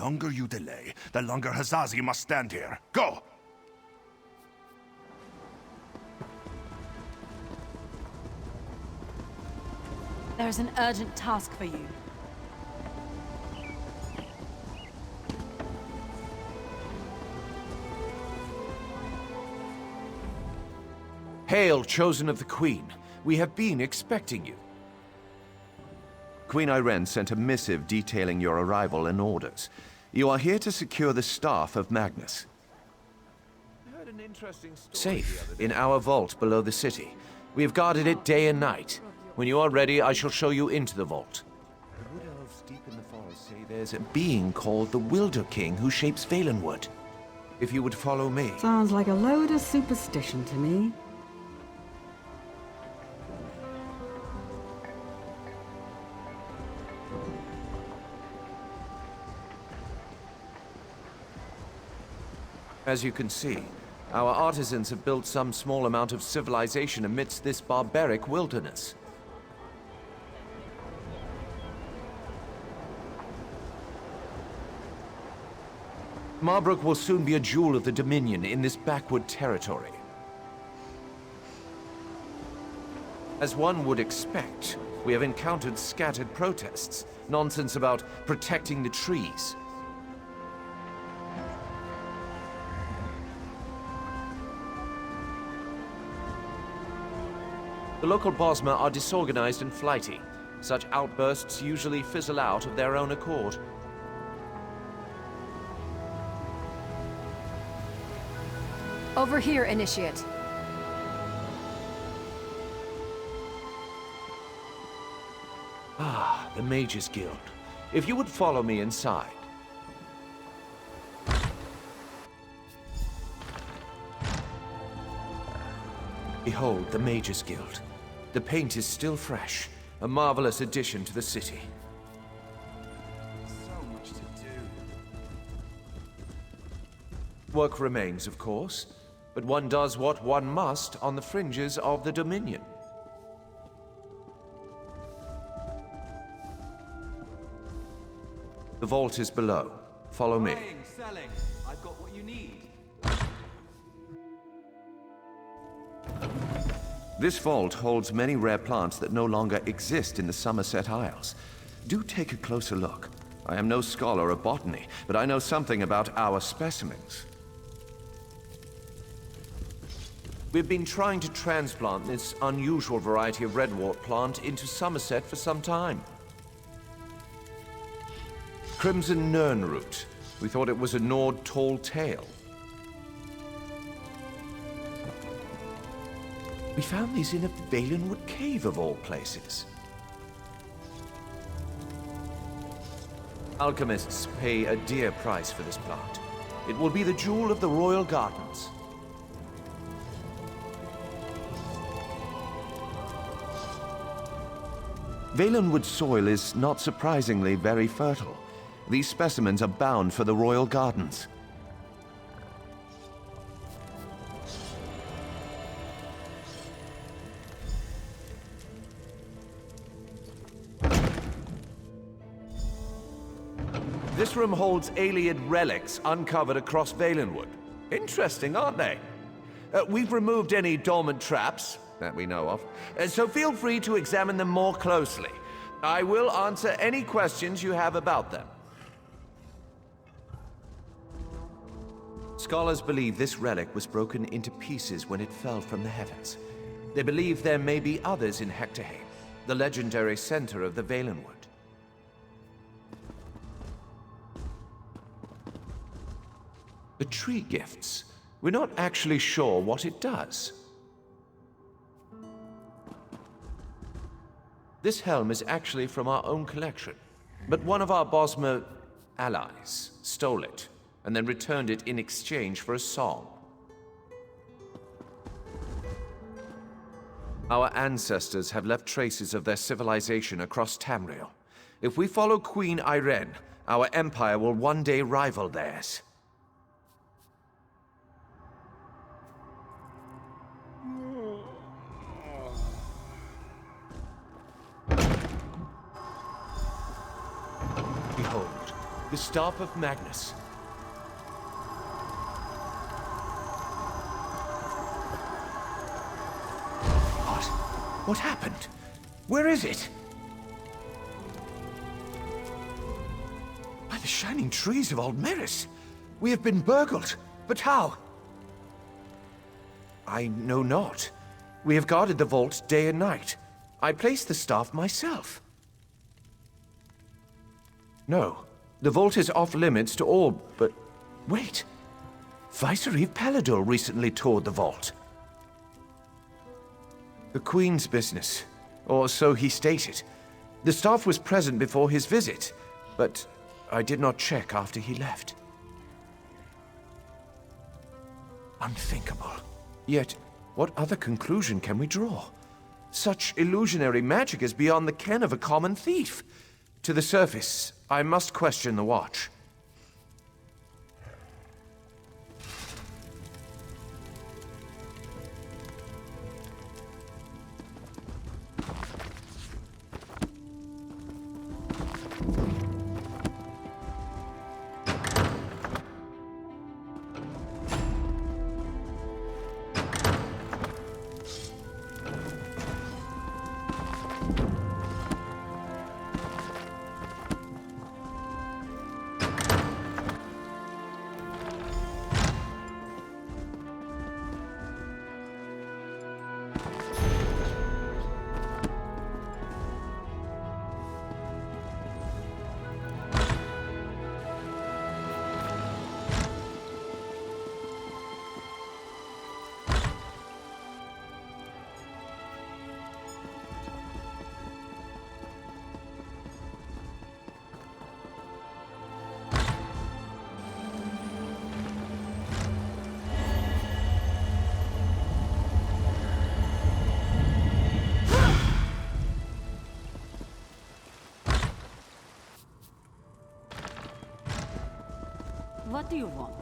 longer you delay, the longer Hazazi must stand here. Go! There's an urgent task for you. Hail, chosen of the Queen. We have been expecting you. Queen Irene sent a missive detailing your arrival and orders. You are here to secure the staff of Magnus. I heard an interesting story. Safe, in our vault below the city. We have guarded it day and night. When you are ready, I shall show you into the vault. The wood elves deep in the forest say there's a being called the Wilder King who shapes Valenwood. If you would follow me. Sounds like a load of superstition to me. As you can see, our artisans have built some small amount of civilization amidst this barbaric wilderness. Marbrook will soon be a jewel of the Dominion in this backward territory. As one would expect, we have encountered scattered protests, nonsense about protecting the trees. The local Bosmer are disorganized and flighty. Such outbursts usually fizzle out of their own accord. Over here, Initiate. Ah, the Mages Guild. If you would follow me inside. Behold the Mages Guild. The paint is still fresh, a marvelous addition to the city. So much to do. Work remains, of course, but one does what one must on the fringes of the Dominion. The vault is below. Follow me. Selling. I've got what you need. This vault holds many rare plants that no longer exist in the Somerset Isles. Do take a closer look. I am no scholar of botany, but I know something about our specimens. We've been trying to transplant this unusual variety of redwort plant into Somerset for some time. Crimson Nernroot. We thought it was a Nord tall tale. We found these in a Valenwood cave of all places. Alchemists pay a dear price for this plant. It will be the jewel of the royal gardens. Valenwood soil is not surprisingly very fertile. These specimens are bound for the royal gardens. This room holds Ayleid relics uncovered across Valenwood. Interesting, aren't they? We've removed any dormant traps that we know of, so feel free to examine them more closely. I will answer any questions you have about them. Scholars believe this relic was broken into pieces when it fell from the heavens. They believe there may be others in Hectorheim, the legendary center of the Valenwood. The tree gifts. We're not actually sure what it does. This helm is actually from our own collection, but one of our Bosmer allies stole it and then returned it in exchange for a song. Our ancestors have left traces of their civilization across Tamriel. If we follow Queen Irene, our empire will one day rival theirs. Behold, The Staff of Magnus. What? What happened? Where is it? By the shining trees of Aldmeris. We have been burgled. But how? I know not. We have guarded the vault day and night. I placed the staff myself. No, the vault is off limits to all, but wait. Vicereeve Palador recently toured the vault. The Queen's business, or so he stated. The staff was present before his visit, but I did not check after he left. Unthinkable. Yet, what other conclusion can we draw? Such illusionary magic is beyond the ken of a common thief. To the surface, I must question the watch. What do you want?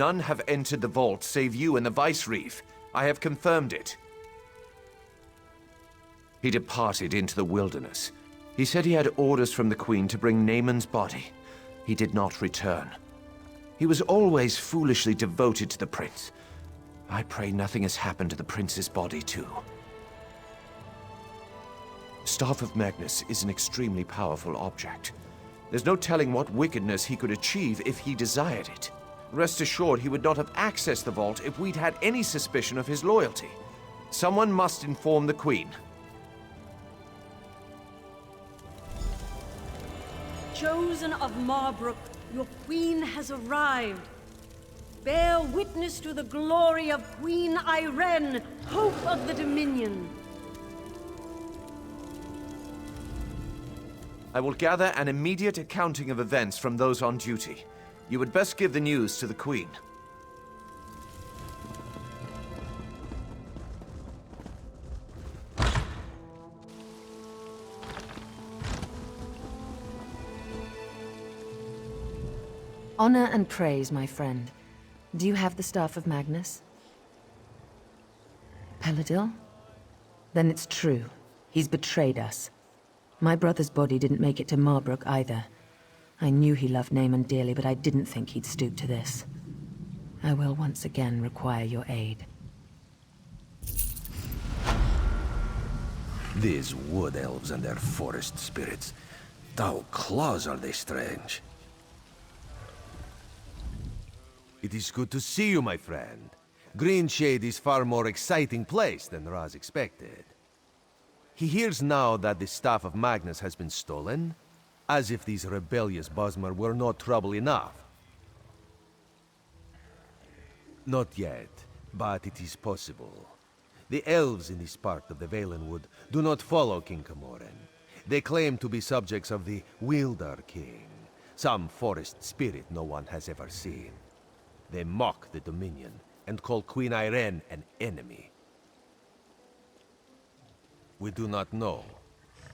None have entered the vault save you and the Vicereeve. I have confirmed it. He departed into the wilderness. He said he had orders from the Queen to bring Naaman's body. He did not return. He was always foolishly devoted to the prince. I pray nothing has happened to the prince's body, too. Staff of Magnus is an extremely powerful object. There's no telling what wickedness he could achieve if he desired it. Rest assured he would not have accessed the vault if we'd had any suspicion of his loyalty. Someone must inform the Queen. Chosen of Marbrook, your queen has arrived. Bear witness to the glory of Queen Irene, hope of the Dominion. I will gather an immediate accounting of events from those on duty. You would best give the news to the Queen. Honor and praise, my friend. Do you have the Staff of Magnus? Paladil? Then it's true. He's betrayed us. My brother's body didn't make it to Marbrook either. I knew he loved Naaman dearly, but I didn't think he'd stoop to this. I will once again require your aid. These wood elves and their forest spirits. How close are they strange? It is good to see you, my friend. Greenshade is far more exciting place than Raz expected. He hears now that the Staff of Magnus has been stolen, as if these rebellious Bosmer were not trouble enough. Not yet, but it is possible. The elves in this part of the Valenwood do not follow King Camoran. They claim to be subjects of the Wilder King, some forest spirit no one has ever seen. They mock the Dominion and call Queen Irene an enemy. We do not know.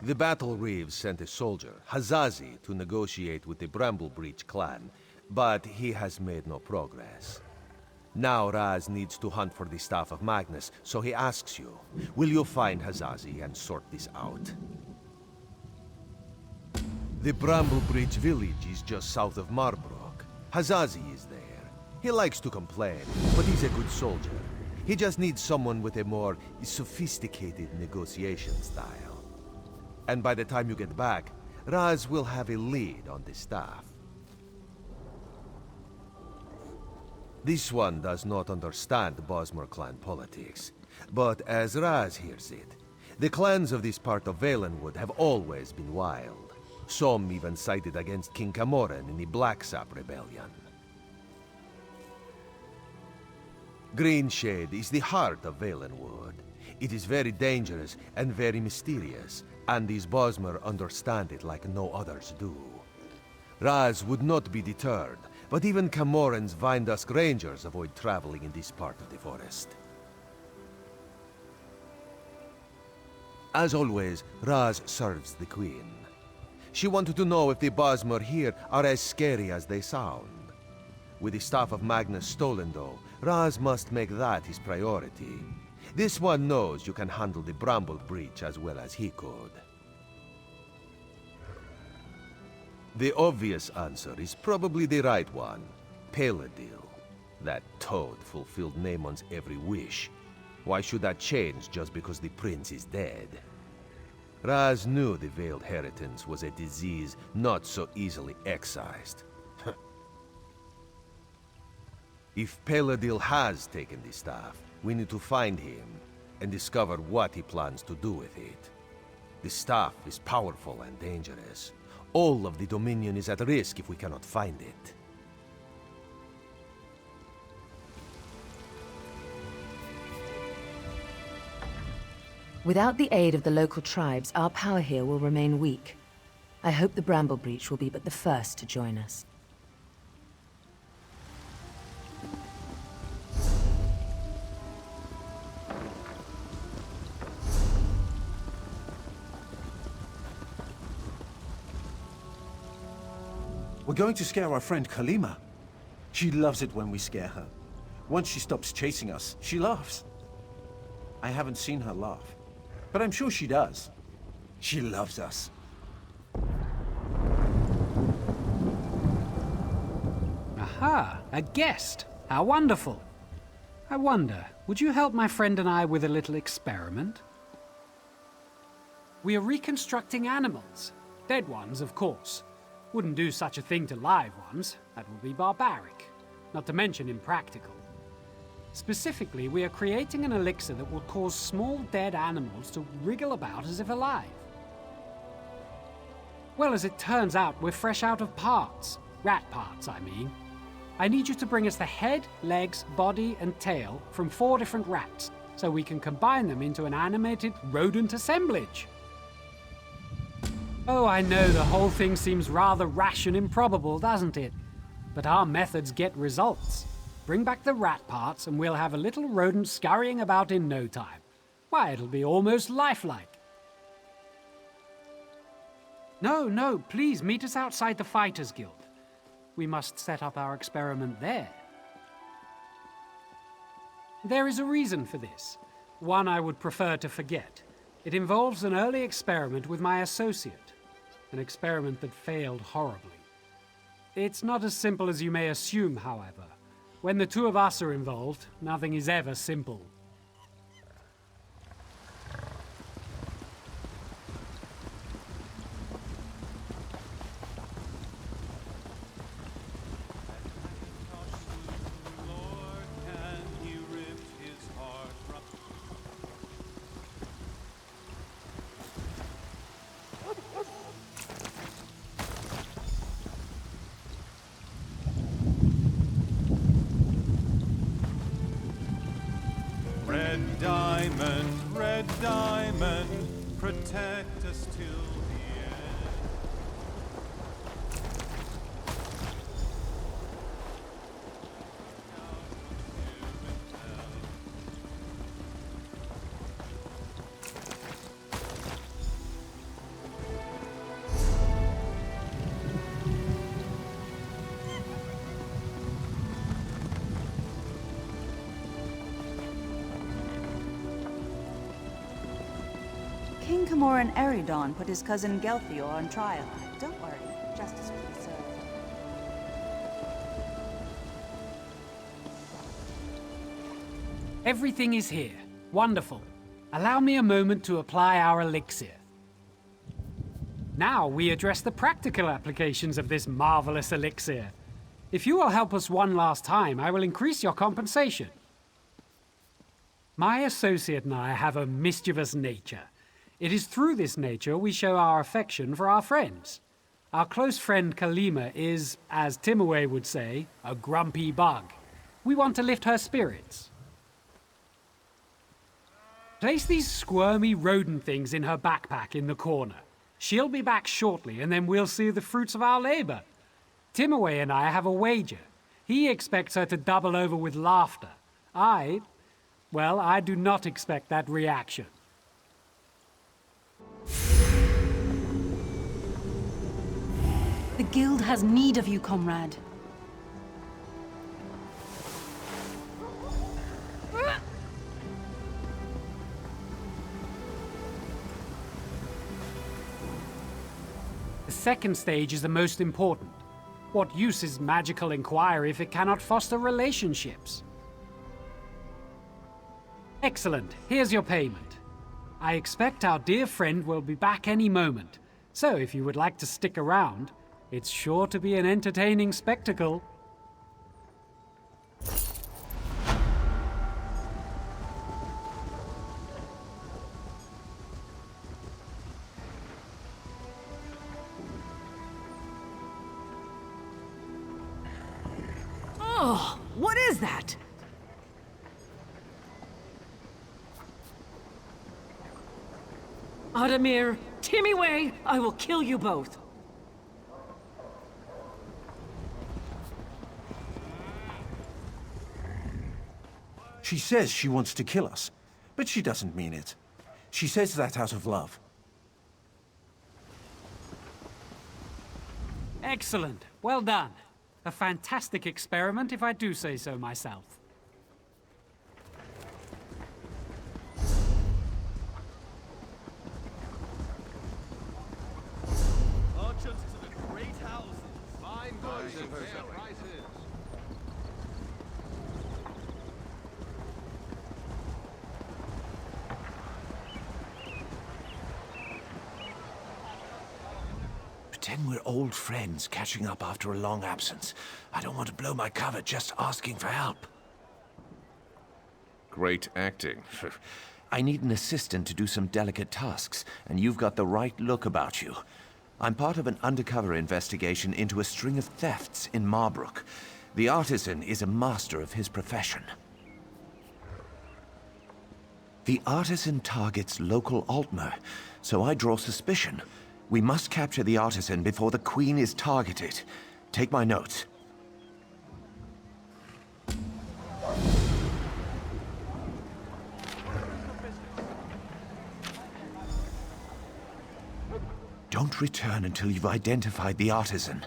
The Battle Reeves sent a soldier, Hazazi, to negotiate with the Bramblebreach clan, but he has made no progress. Now Raz needs to hunt for the Staff of Magnus, so he asks you, will you find Hazazi and sort this out? The Bramblebreach village is just south of Marbrook. Hazazi is there. He likes to complain, but he's a good soldier. He just needs someone with a more sophisticated negotiation style. And by the time you get back, Raz will have a lead on the staff. This one does not understand Bosmer clan politics, but as Raz hears it, the clans of this part of Valenwood have always been wild. Some even sided against King Camoran in the Blacksap Rebellion. Greenshade is the heart of Valenwood. It is very dangerous and very mysterious, and these Bosmer understand it like no others do. Raz would not be deterred, but even Camoran's Vindusk Rangers avoid traveling in this part of the forest. As always, Raz serves the Queen. She wanted to know if the Bosmer here are as scary as they sound. With the Staff of Magnus stolen, though, Raz must make that his priority. This one knows you can handle the Bramblebreach as well as he could. The obvious answer is probably the right one. Paladil. That toad fulfilled Naamon's every wish. Why should that change just because the prince is dead? Raz knew the Veiled Heritance was a disease not so easily excised. If Paladil has taken the staff, we need to find him and discover what he plans to do with it. The staff is powerful and dangerous. All of the Dominion is at risk if we cannot find it. Without the aid of the local tribes, our power here will remain weak. I hope the Bramblebreach will be but the first to join us. We're going to scare our friend Kalima. She loves it when we scare her. Once she stops chasing us, she laughs. I haven't seen her laugh, but I'm sure she does. She loves us. Aha, a guest. How wonderful. I wonder, would you help my friend and I with a little experiment? We are reconstructing animals. Dead ones, of course. Wouldn't do such a thing to live ones. That would be barbaric. Not to mention impractical. Specifically, we are creating an elixir that will cause small dead animals to wriggle about as if alive. Well, as it turns out, we're fresh out of parts. Rat parts, I mean. I need you to bring us the head, legs, body, and tail from 4 different rats, so we can combine them into an animated rodent assemblage. Oh, I know the whole thing seems rather rash and improbable, doesn't it? But our methods get results. Bring back the rat parts and we'll have a little rodent scurrying about in no time. Why, it'll be almost lifelike. No, please meet us outside the Fighters Guild. We must set up our experiment there. There is a reason for this. One I would prefer to forget. It involves an early experiment with my associate. An experiment that failed horribly. It's not as simple as you may assume, however. When the two of us are involved, nothing is ever simple. Red diamond, protect us till the King Camoran Eridon put his cousin Gelthior on trial. Don't worry, justice will be served. Everything is here. Wonderful. Allow me a moment to apply our elixir. Now we address the practical applications of this marvelous elixir. If you will help us one last time, I will increase your compensation. My associate and I have a mischievous nature. It is through this nature we show our affection for our friends. Our close friend Kalima is, as Timaway would say, a grumpy bug. We want to lift her spirits. Place these squirmy rodent things in her backpack in the corner. She'll be back shortly, and then we'll see the fruits of our labor. Timaway and I have a wager. He expects her to double over with laughter. Well, I do not expect that reaction. The guild has need of you, comrade. The second stage is the most important. What use is magical inquiry if it cannot foster relationships? Excellent. Here's your payment. I expect our dear friend will be back any moment, so if you would like to stick around, it's sure to be an entertaining spectacle. Oh, what is that? Adamir, Timmy, I will kill you both. She says she wants to kill us, but she doesn't mean it. She says that out of love. Excellent. Well done. A fantastic experiment, if I do say so myself. Merchants to the great houses. Fine goods and fair prices. Pretend we're old friends catching up after a long absence. I don't want to blow my cover just asking for help. Great acting. I need an assistant to do some delicate tasks, and you've got the right look about you. I'm part of an undercover investigation into a string of thefts in Marbrook. The artisan is a master of his profession. The artisan targets local Altmer, so I draw suspicion. We must capture the artisan before the Queen is targeted. Take my notes. Don't return until you've identified the artisan.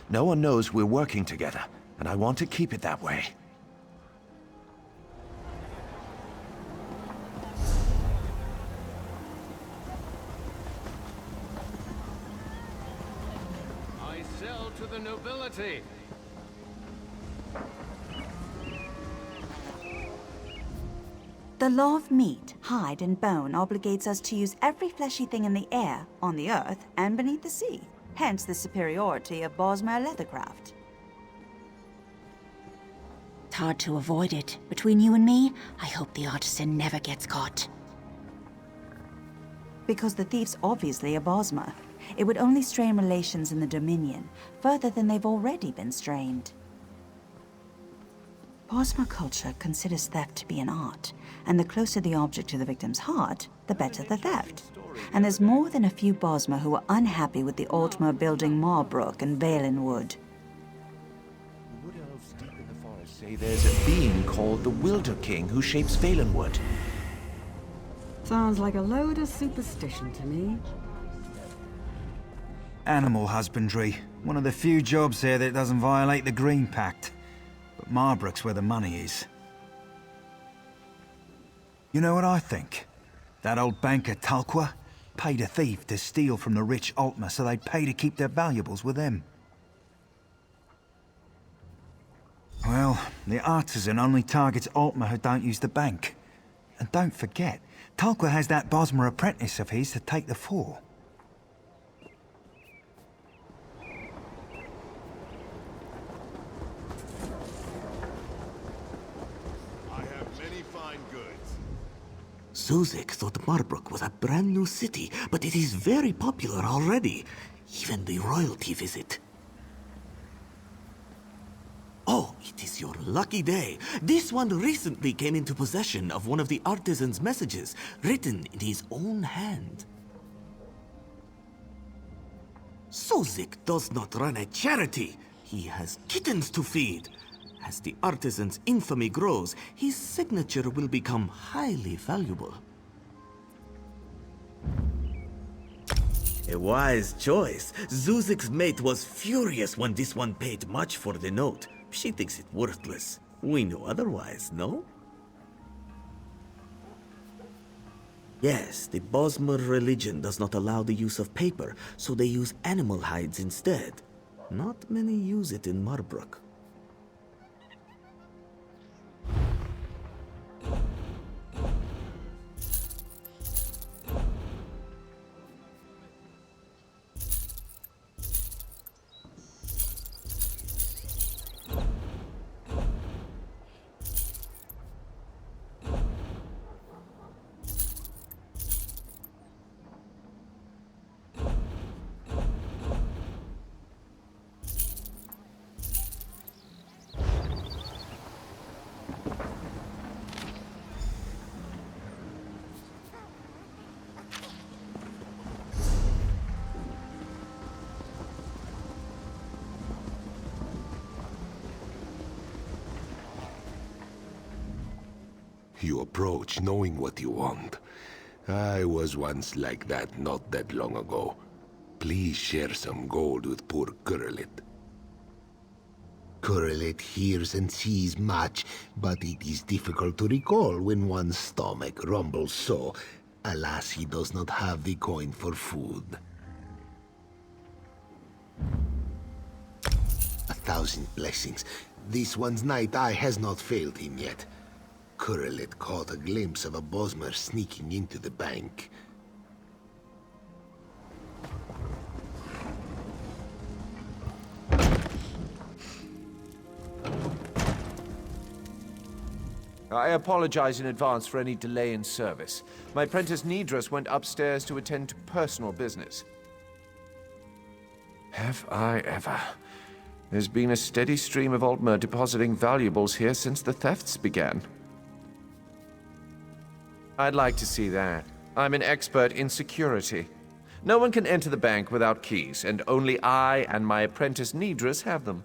No one knows we're working together, and I want to keep it that way. I sell to the nobility. The law of meat, hide, and bone obligates us to use every fleshy thing in the air, on the earth, and beneath the sea. Hence the superiority of Bosmer leathercraft. It's hard to avoid it. Between you and me, I hope the artisan never gets caught. Because the thief's obviously a Bosmer. It would only strain relations in the Dominion, further than they've already been strained. Bosmer culture considers theft to be an art, and the closer the object to the victim's heart, the better the theft. And there's more than a few Bosmer who are unhappy with the Altmer building Marbrook and Valenwood. The wood elves deep in the forest say there's a being called the Wilder King who shapes Valenwood. Sounds like a load of superstition to me. Animal husbandry. One of the few jobs here that doesn't violate the Green Pact. But Marbrook's where the money is. You know what I think? That old banker Talqua? paid a thief to steal from the rich Altmer so they'd pay to keep their valuables with them. Well, the artisan only targets Altmer who don't use the bank. And don't forget, Talcwa has that Bosmer apprentice of his to take the fall. Zuzek thought Marbrook was a brand new city, but it is very popular already. Even the royalty visit. Oh, it is your lucky day. This one recently came into possession of one of the artisan's messages, written in his own hand. Zuzek does not run a charity. He has kittens to feed. As the artisan's infamy grows, his signature will become highly valuable. A wise choice. Zuzek's mate was furious when this one paid much for the note. She thinks it worthless. We know otherwise, no? Yes, the Bosmer religion does not allow the use of paper, so they use animal hides instead. Not many use it in Marbrook. You approach knowing what you want. I was once like that not that long ago. Please share some gold with poor Correlet. Correlet hears and sees much, but it is difficult to recall when one's stomach rumbles so. Alas, he does not have the coin for food. 1,000 blessings. This one's night eye has not failed him yet. Correlet caught a glimpse of a Bosmer sneaking into the bank. I apologize in advance for any delay in service. My apprentice Nidras went upstairs to attend to personal business. Have I ever? There's been a steady stream of Altmer depositing valuables here since the thefts began. I'd like to see that. I'm an expert in security. No one can enter the bank without keys, and only I and my apprentice Nidras have them.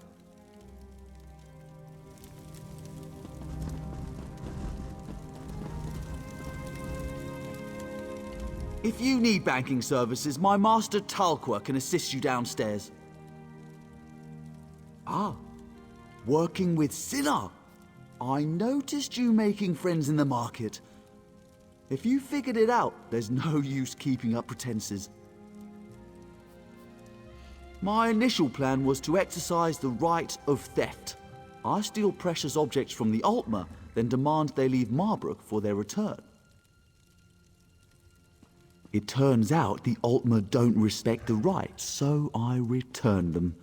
If you need banking services, my master Talcwa can assist you downstairs. Ah, working with Silla. I noticed you making friends in the market. If you figured it out, there's no use keeping up pretenses. My initial plan was to exercise the right of theft. I steal precious objects from the Altmer, then demand they leave Marbrook for their return. It turns out the Altmer don't respect the rights, so I return them.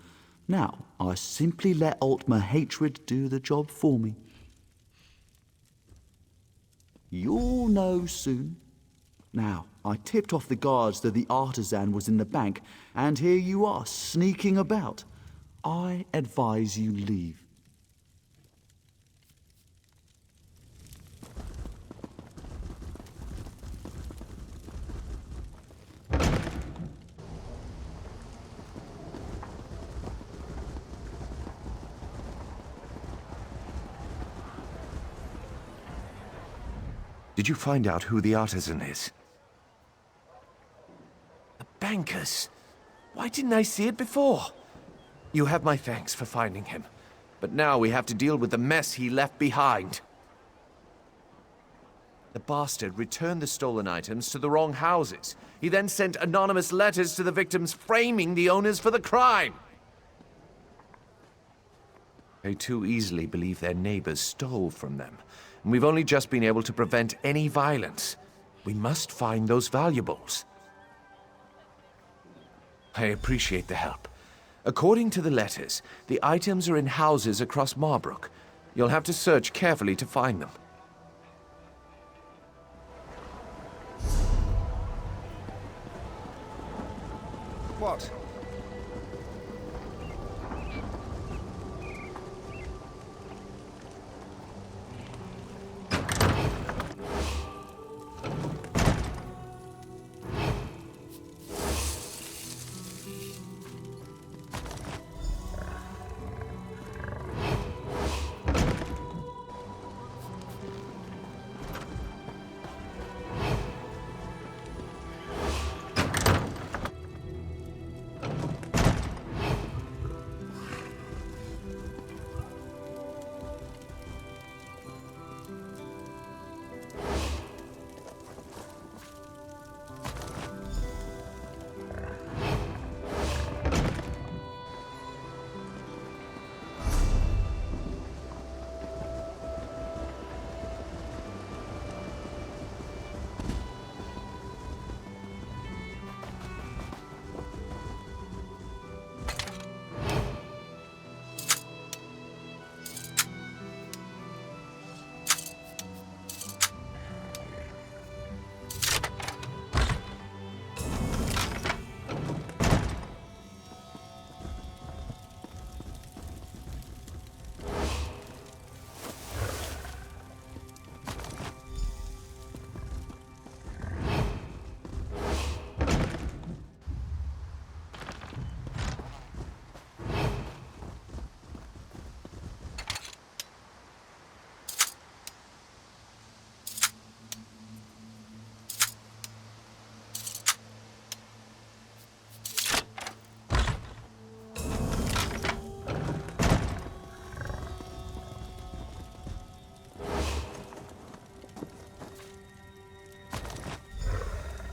Now, I simply let Altmer hatred do the job for me. You'll know soon. Now, I tipped off the guards that the artisan was in the bank, and here you are, sneaking about. I advise you leave. Did you find out who the artisan is? The bankers. Why didn't I see it before? You have my thanks for finding him. But now we have to deal with the mess he left behind. The bastard returned the stolen items to the wrong houses. He then sent anonymous letters to the victims framing the owners for the crime. They too easily believe their neighbors stole from them, and we've only just been able to prevent any violence. We must find those valuables. I appreciate the help. According to the letters, the items are in houses across Marbrook. You'll have to search carefully to find them. What?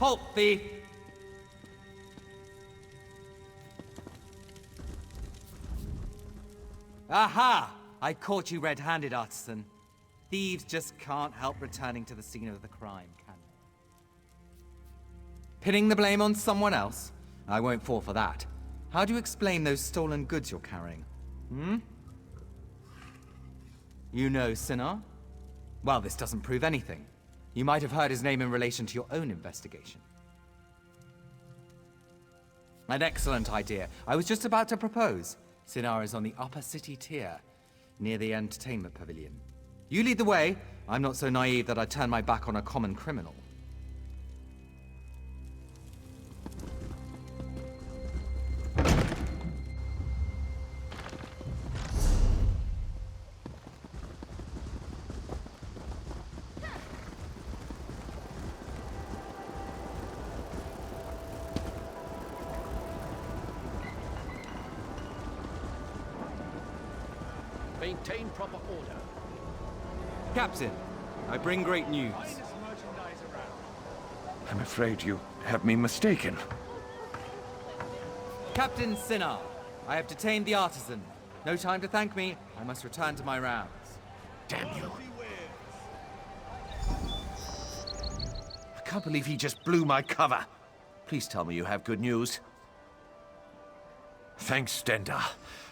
Halt, thief! Aha! I caught you red-handed, artisan. Thieves just can't help returning to the scene of the crime, can they? Pinning the blame on someone else? I won't fall for that. How do you explain those stolen goods you're carrying? Hmm? You know Sinar? Well, this doesn't prove anything. You might have heard his name in relation to your own investigation. An excellent idea. I was just about to propose. Sinar is on the upper city tier, near the entertainment pavilion. You lead the way. I'm not so naive that I'd turn my back on a common criminal. Maintain proper order. Captain, I bring great news. I'm afraid you have me mistaken. Captain Sinar, I have detained the artisan. No time to thank me. I must return to my rounds. Damn you. I can't believe he just blew my cover. Please tell me you have good news. Thanks, Stenda.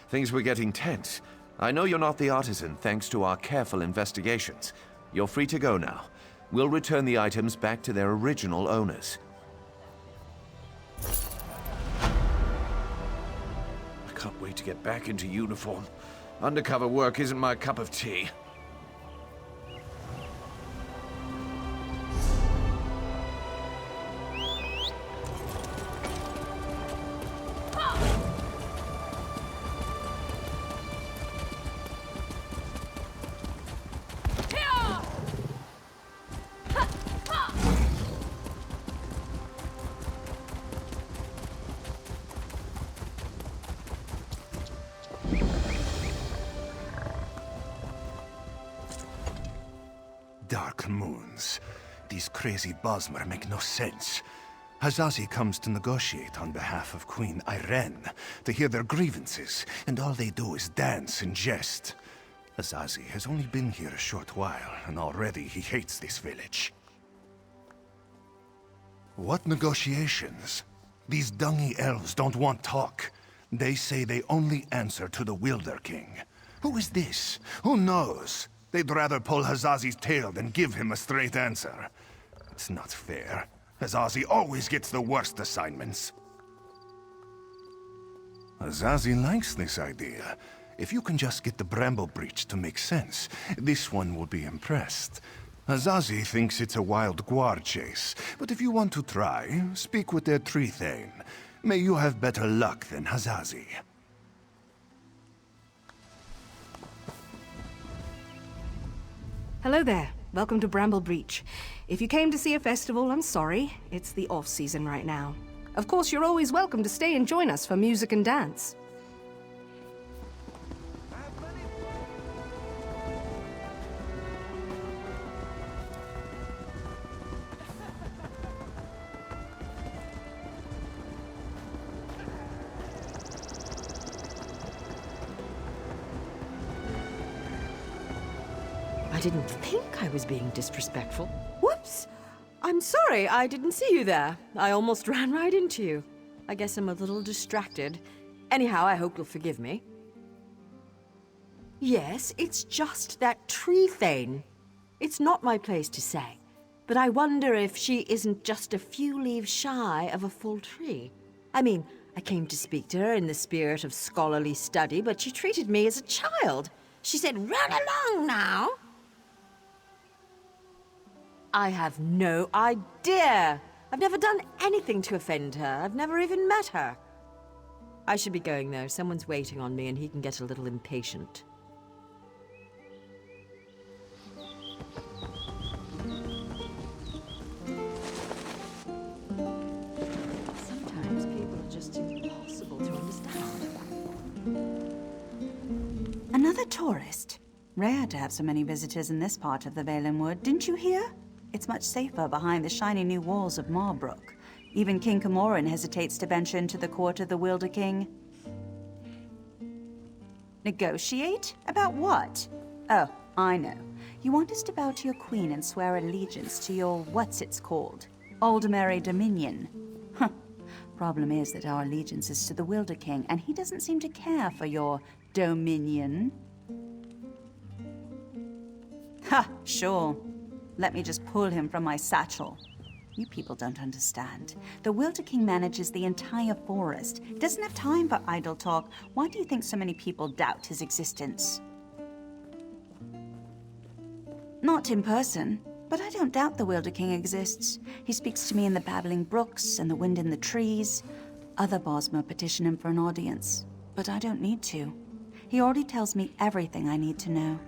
Things were getting tense. I know you're not the artisan, thanks to our careful investigations. You're free to go now. We'll return the items back to their original owners. I can't wait to get back into uniform. Undercover work isn't my cup of tea. moons. These crazy Bosmer make no sense. Hazazi comes to negotiate on behalf of Queen Irene, to hear their grievances, and all they do is dance and jest. Hazazi has only been here a short while, and already he hates this village. What negotiations? These dungy elves don't want talk. They say they only answer to the Wilder King. Who is this? Who knows? They'd rather pull Hazazi's tail than give him a straight answer. It's not fair. Hazazi always gets the worst assignments. Hazazi likes this idea. If you can just get the Bramble Breach to make sense, this one will be impressed. Hazazi thinks it's a wild guar chase, but if you want to try, speak with their tree thane. May you have better luck than Hazazi. Hello there. Welcome to Bramble Breach. If you came to see a festival, I'm sorry. It's the off-season right now. Of course, you're always welcome to stay and join us for music and dance. I didn't think I was being disrespectful. Whoops! I'm sorry, I didn't see you there. I almost ran right into you. I guess I'm a little distracted. Anyhow, I hope you'll forgive me. Yes, it's just that tree thane. It's not my place to say, but I wonder if she isn't just a few leaves shy of a full tree. I mean, I came to speak to her in the spirit of scholarly study, but she treated me as a child. She said, "Run along now." I have no idea. I've never done anything to offend her. I've never even met her. I should be going, though. Someone's waiting on me, and he can get a little impatient. Sometimes people are just impossible to understand. Another tourist. Rare to have so many visitors in this part of the Valen Wood, didn't you hear? It's much safer behind the shiny new walls of Marbrook. Even King Camoran hesitates to venture into the court of the Wilder King. Negotiate? About what? Oh, I know. You want us to bow to your queen and swear allegiance to your what's-it's-called? Альдмерський Dominion. Huh. Problem is that our allegiance is to the Wilder King, and he doesn't seem to care for your dominion. Ha! Sure. Let me just pull him from my satchel. You people don't understand. The Wilder King manages the entire forest. He doesn't have time for idle talk. Why do you think so many people doubt his existence? Not in person, but I don't doubt the Wilder King exists. He speaks to me in the babbling brooks and the wind in the trees. Other Bosmer petition him for an audience, but I don't need to. He already tells me everything I need to know.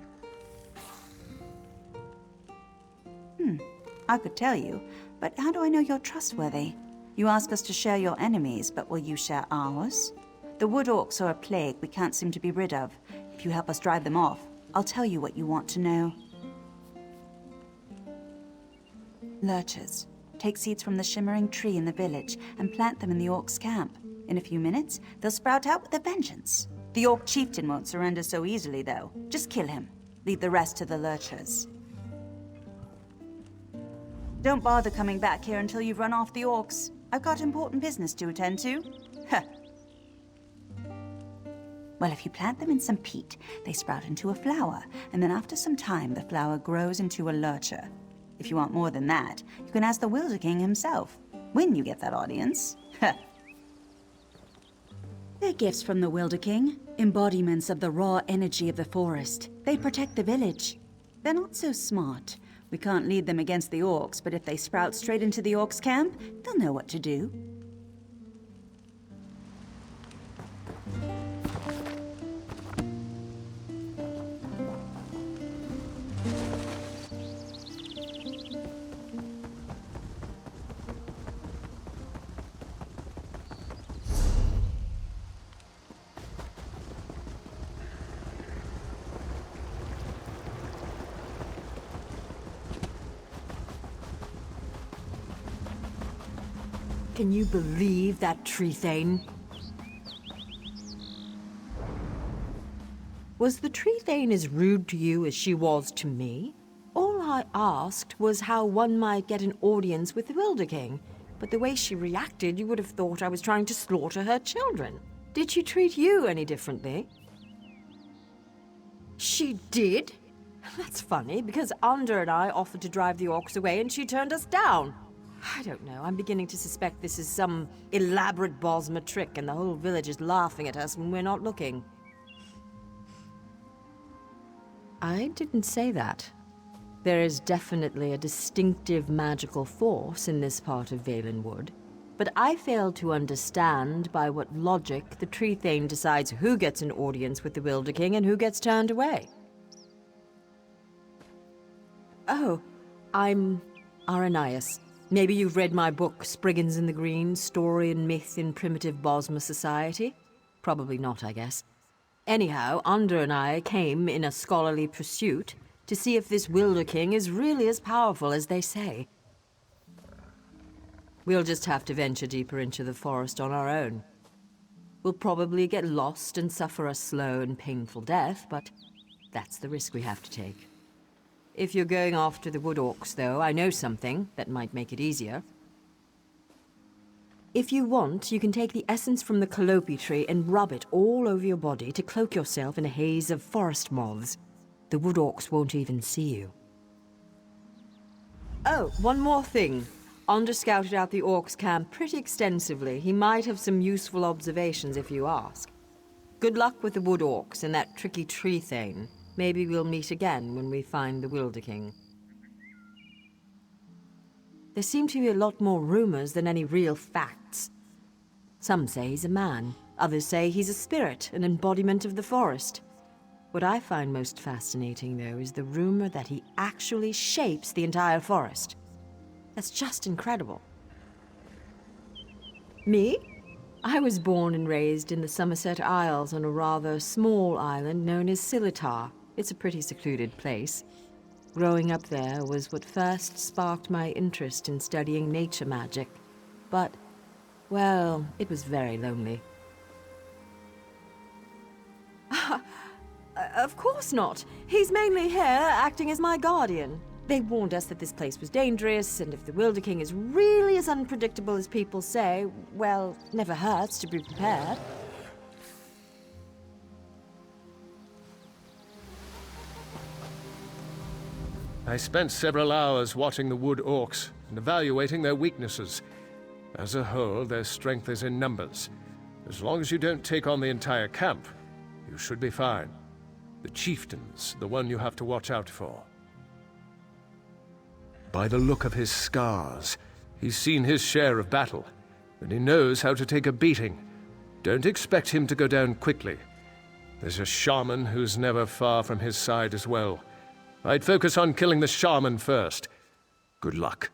I could tell you, but how do I know you're trustworthy? You ask us to share your enemies, but will you share ours? The wood orcs are a plague we can't seem to be rid of. If you help us drive them off, I'll tell you what you want to know. Lurchers. Take seeds from the shimmering tree in the village and plant them in the orcs' camp. In a few minutes, they'll sprout out with a vengeance. The orc chieftain won't surrender so easily, though. Just kill him. Leave the rest to the lurchers. Don't bother coming back here until you've run off the orcs. I've got important business to attend to. Huh. Well, if you plant them in some peat, they sprout into a flower, and then after some time, the flower grows into a lurcher. If you want more than that, you can ask the Wilder King himself, when you get that audience. Huh. They're gifts from the Wilder King, embodiments of the raw energy of the forest. They protect the village. They're not so smart. We can't lead them against the orcs, but if they sprout straight into the orcs' camp, they'll know what to do. Can you believe that tree thane? Was the tree thane as rude to you as she was to me? All I asked was how one might get an audience with the Wilder King, but the way she reacted, you would have thought I was trying to slaughter her children. Did she treat you any differently? She did? That's funny, because Ander and I offered to drive the orcs away and she turned us down. I don't know, I'm beginning to suspect this is some elaborate Bosmer trick and the whole village is laughing at us when we're not looking. I didn't say that. There is definitely a distinctive magical force in this part of Valenwood, but I fail to understand by what logic the Tree Thane decides who gets an audience with the Wilder King and who gets turned away. Oh, I'm Aranias. Maybe you've read my book, Spriggans in the Green, Story and Myth in Primitive Bosmer Society? Probably not, I guess. Anyhow, Ander and I came in a scholarly pursuit to see if this Wilder King is really as powerful as they say. We'll just have to venture deeper into the forest on our own. We'll probably get lost and suffer a slow and painful death, but that's the risk we have to take. If you're going after the wood orcs, though, I know something that might make it easier. If you want, you can take the essence from the calliope tree and rub it all over your body to cloak yourself in a haze of forest moths. The wood orcs won't even see you. Oh, one more thing. Ander scouted out the orcs' camp pretty extensively. He might have some useful observations if you ask. Good luck with the wood orcs and that tricky tree thane. Maybe we'll meet again when we find the Wilder King. There seem to be a lot more rumors than any real facts. Some say he's a man. Others say he's a spirit, an embodiment of the forest. What I find most fascinating, though, is the rumor that he actually shapes the entire forest. That's just incredible. Me? I was born and raised in the Somerset Isles on a rather small island known as Silitar. It's a pretty secluded place. Growing up there was what first sparked my interest in studying nature magic. But, well, it was very lonely. Of course not. He's mainly here, acting as my guardian. They warned us that this place was dangerous, and if the Wilder King is really as unpredictable as people say, well, never hurts to be prepared. I spent several hours watching the wood orcs and evaluating their weaknesses. As a whole, their strength is in numbers. As long as you don't take on the entire camp, you should be fine. The chieftain's the one you have to watch out for. By the look of his scars, he's seen his share of battle, and he knows how to take a beating. Don't expect him to go down quickly. There's a shaman who's never far from his side as well. I'd focus on killing the shaman first. Good luck.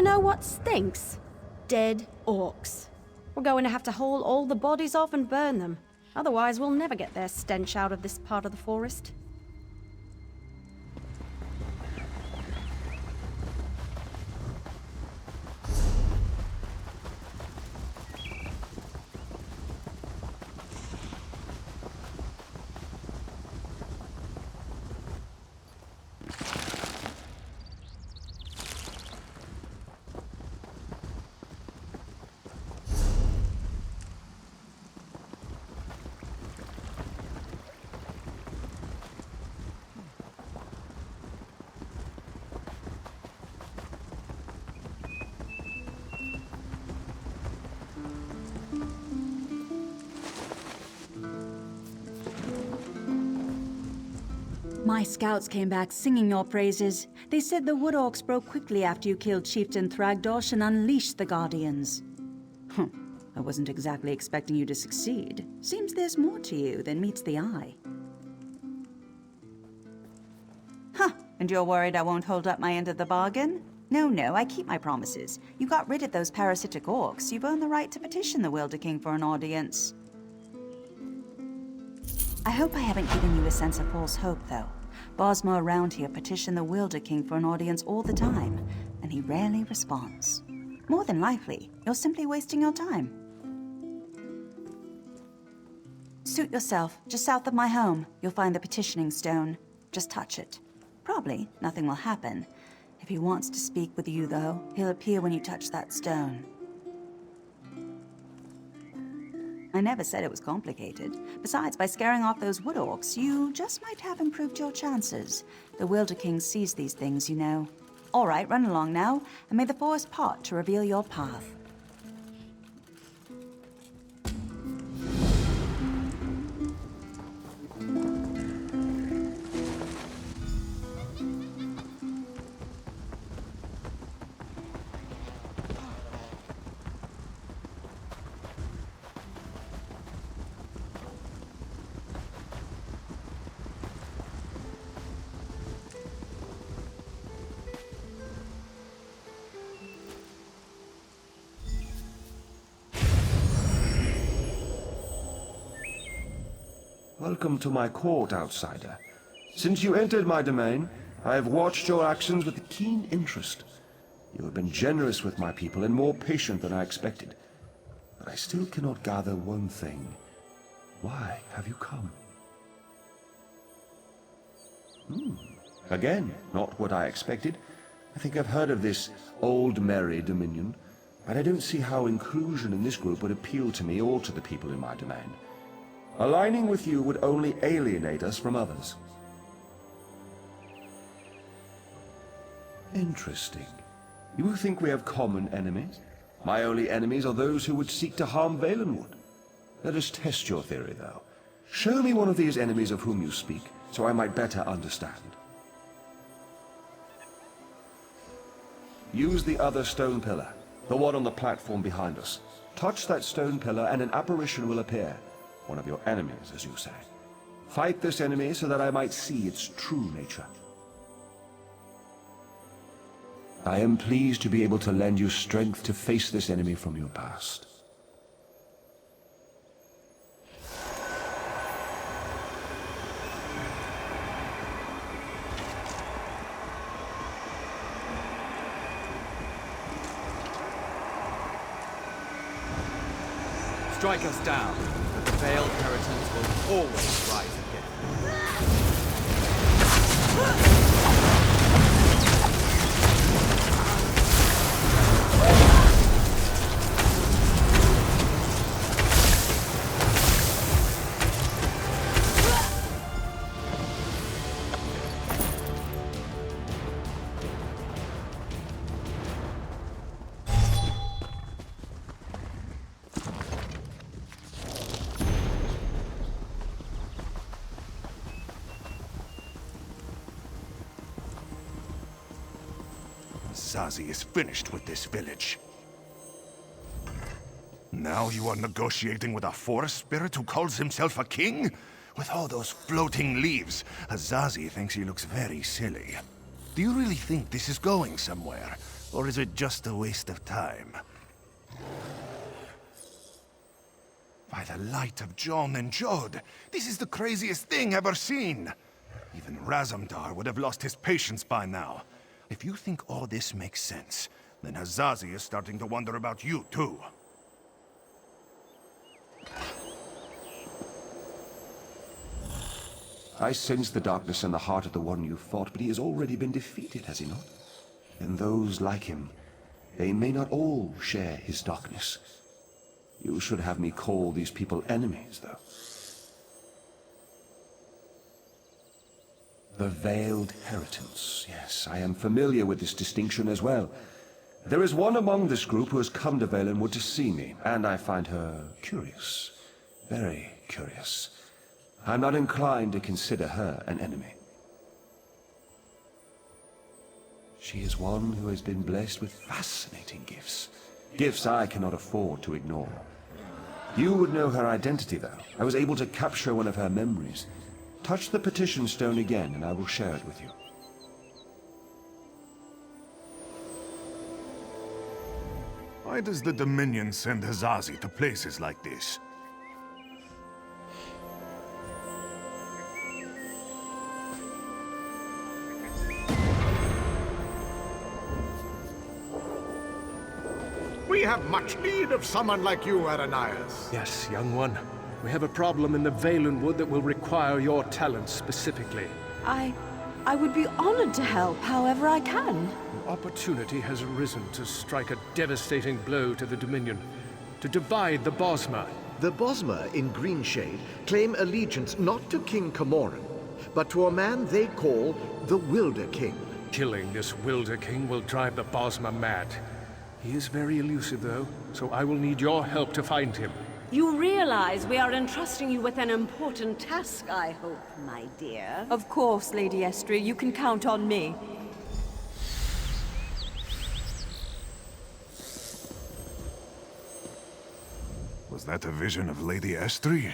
know what stinks? Dead orcs. We're going to have to haul all the bodies off and burn them. Otherwise, we'll never get their stench out of this part of the forest. My scouts came back singing your praises. They said the wood orcs broke quickly after you killed Chieftain Thragdosh and unleashed the Guardians. I wasn't exactly expecting you to succeed. Seems there's more to you than meets the eye. And you're worried I won't hold up my end of the bargain? No, I keep my promises. You got rid of those parasitic orcs. You've earned the right to petition the Wilder King for an audience. I hope I haven't given you a sense of false hope, though. Bosma around here petition the Wilder King for an audience all the time, and he rarely responds. More than likely, you're simply wasting your time. Suit yourself. Just south of my home, you'll find the petitioning stone. Just touch it. Probably nothing will happen. If he wants to speak with you, though, he'll appear when you touch that stone. I never said it was complicated. Besides, by scaring off those wood orcs, you just might have improved your chances. The Wilder King sees these things, you know. All right, run along now, and may the forest part to reveal your path. Welcome to my court, outsider. Since you entered my domain, I have watched your actions with keen interest. You have been generous with my people and more patient than I expected. But I still cannot gather one thing. Why have you come? Again, not what I expected. I think I've heard of this Aldmeri Dominion, but I don't see how inclusion in this group would appeal to me or to the people in my domain. Aligning with you would only alienate us from others. Interesting. You think we have common enemies? My only enemies are those who would seek to harm Valenwood. Let us test your theory, though. Show me one of these enemies of whom you speak, so I might better understand. Use the other stone pillar, the one on the platform behind us. Touch that stone pillar and an apparition will appear. One of your enemies, as you say. Fight this enemy so that I might see its true nature. I am pleased to be able to lend you strength to face this enemy from your past. Strike us down, but the veiled inheritance will always rise again. Zazi is finished with this village. Now you are negotiating with a forest spirit who calls himself a king? With all those floating leaves, Azazi thinks he looks very silly. Do you really think this is going somewhere? Or is it just a waste of time? By the light of John and Jod, this is the craziest thing ever seen! Even Razumdar would have lost his patience by now. If you think all this makes sense, then Hazazi is starting to wonder about you, too. I sense the darkness in the heart of the one you fought, but he has already been defeated, has he not? And those like him, they may not all share his darkness. You should have me call these people enemies, though. The Veiled Heritance. Yes, I am familiar with this distinction as well. There is one among this group who has come to Valenwood to see me, and I find her curious. Very curious. I'm not inclined to consider her an enemy. She is one who has been blessed with fascinating gifts. Gifts I cannot afford to ignore. You would know her identity, though. I was able to capture one of her memories. Touch the petition stone again, and I will share it with you. Why does the Dominion send Hazazi to places like this? We have much need of someone like you, Aranias. Yes, young one. We have a problem in the Valenwood that will require your talents specifically. I would be honored to help however I can. An opportunity has arisen to strike a devastating blow to the Dominion, to divide the Bosmer. The Bosmer in Greenshade claim allegiance not to King Camoran, but to a man they call the Wilder King. Killing this Wilder King will drive the Bosmer mad. He is very elusive, though, so I will need your help to find him. You realize we are entrusting you with an important task, I hope, my dear. Of course, Lady Estrie, you can count on me. Was that a vision of Lady Estrie?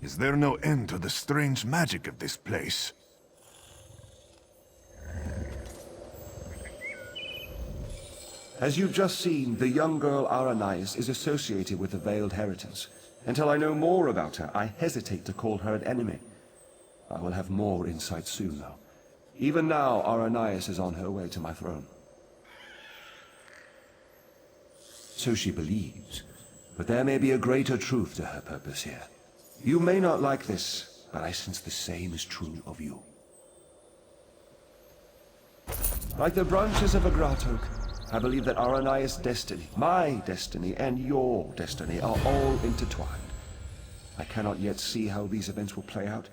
Is there no end to the strange magic of this place? As you've just seen, the young girl Aranias is associated with the Veiled Heritance. Until I know more about her, I hesitate to call her an enemy. I will have more insight soon, though. Even now, Aranias is on her way to my throne. So she believes, but there may be a greater truth to her purpose here. You may not like this, but I sense the same is true of you. Like the branches of a grat oak, I believe that Aranias' destiny, my destiny, and your destiny are all intertwined. I cannot yet see how these events will play out,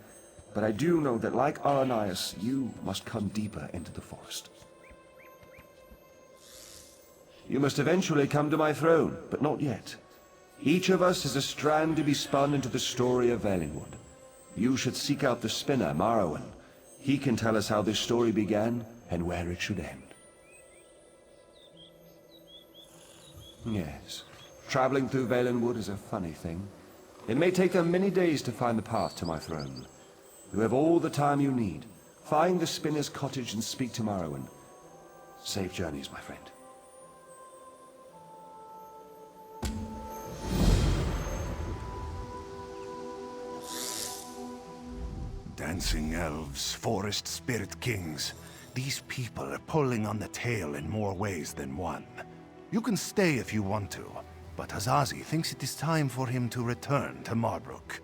but I do know that like Aranias, you must come deeper into the forest. You must eventually come to my throne, but not yet. Each of us is a strand to be spun into the story of Valenwood. You should seek out the spinner, Marrowan. He can tell us how this story began and where it should end. Yes, traveling through Valenwood is a funny thing. It may take them many days to find the path to my throne. You have all the time you need. Find the spinner's cottage and speak to Marrowan. Safe journeys, my friend. Dancing elves, forest spirit kings. These people are pulling on the tail in more ways than one. You can stay if you want to, but Hazazi thinks it is time for him to return to Marbrook.